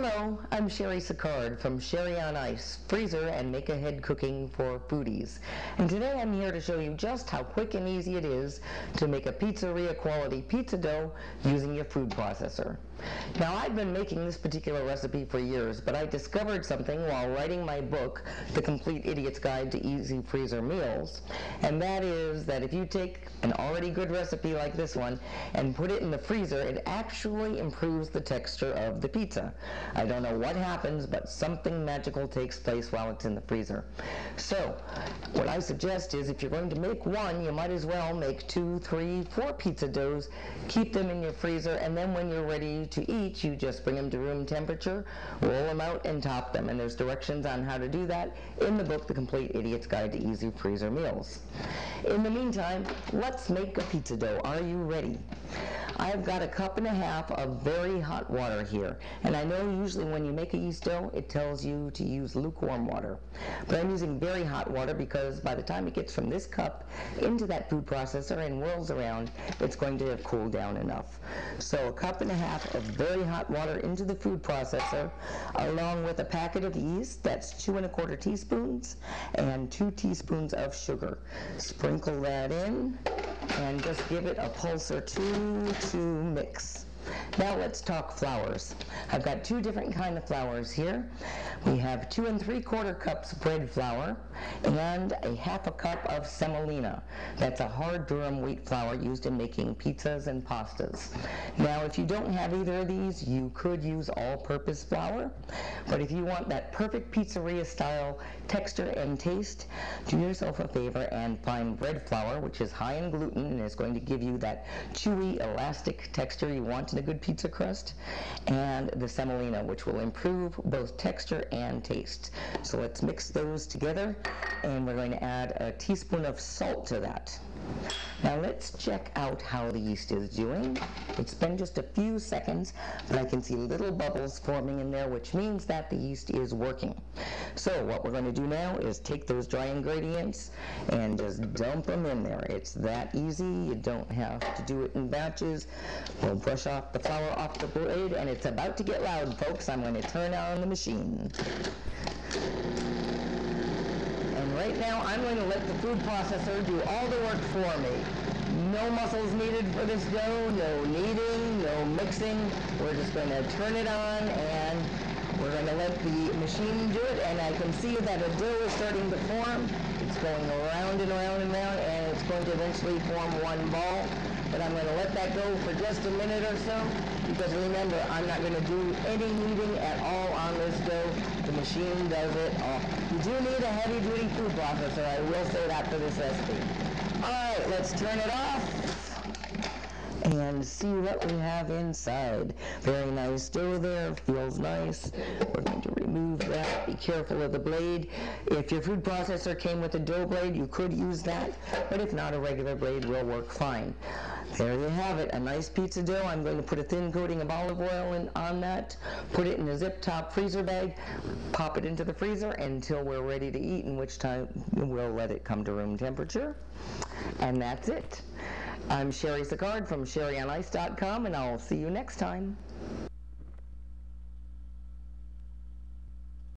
Hello, I'm Cheri Sicard from Cheri on Ice, freezer and make-ahead cooking for foodies. And today I'm here to show you just how quick and easy it is to make a pizzeria quality pizza dough using your food processor. Now I've been making this particular recipe for years, but I discovered something while writing my book, The Complete Idiot's Guide to Easy Freezer Meals, and that is that if you take an already good recipe like this one and put it in the freezer, it actually improves the texture of the pizza. I don't know what happens, but something magical takes place while it's in the freezer. So, what I suggest is if you're going to make one, you might as well make 2, 3, 4 pizza doughs, keep them in your freezer, and then when you're ready to eat, you just bring them to room temperature, roll them out, and top them. And there's directions on how to do that in the book, The Complete Idiot's Guide to Easy Freezer Meals. In the meantime, let's make a pizza dough. Are you ready? I've got 1.5 cups of very hot water here, and I know usually when you make a yeast dough it tells you to use lukewarm water, but I'm using very hot water because by the time it gets from this cup into that food processor and whirls around, it's going to have cooled down enough. So 1.5 cups of very hot water into the food processor, along with a packet of yeast, that's 2¼ teaspoons, and 2 teaspoons of sugar. Sprinkle that in and just give it a pulse or two to mix. Now let's talk flours. I've got 2 different kinds of flours here. We have 2 3/4 cups bread flour and 1/2 cup of semolina. That's a hard durum wheat flour used in making pizzas and pastas. Now if you don't have either of these, you could use all-purpose flour, but if you want that perfect pizzeria style texture and taste, do yourself a favor and find bread flour, which is high in gluten and is going to give you that chewy, elastic texture you want in a good pizza crust, and the semolina, which will improve both texture and taste. So let's mix those together, and we're going to add a teaspoon of salt to that. Now let's check out how the yeast is doing. It's been just a few seconds, but I can see little bubbles forming in there, which means that the yeast is working. So what we're going to do now is take those dry ingredients and just dump them in there. It's that easy. You don't have to do it in batches. We'll brush off the flour off the blade, and it's about to get loud, folks. I'm going to turn on the machine. And right now, I'm going to let the food processor do all the work for me. No muscles needed for this dough, no kneading, no mixing. We're just going to turn it on, and we're going to let the machine do it, and I can see that a dough is starting to form. It's going around and around and around, and it's going to eventually form one ball. But I'm going to let that go for just a minute or so, because remember, I'm not going to do any kneading at all on this dough. The machine does it all. You do need a heavy-duty food processor, I will say that for this recipe. Alright, let's turn it off and see what we have inside. Very nice dough there, feels nice. We're going to remove that. Be careful of the blade. If your food processor came with a dough blade, you could use that, but if not, a regular blade will work fine. There you have it, a nice pizza dough. I'm going to put a thin coating of olive oil on that, put it in a zip-top freezer bag, pop it into the freezer until we're ready to eat, in which time we'll let it come to room temperature. And that's it. I'm Cheri Sicard from CheriOnIce.com, and I'll see you next time.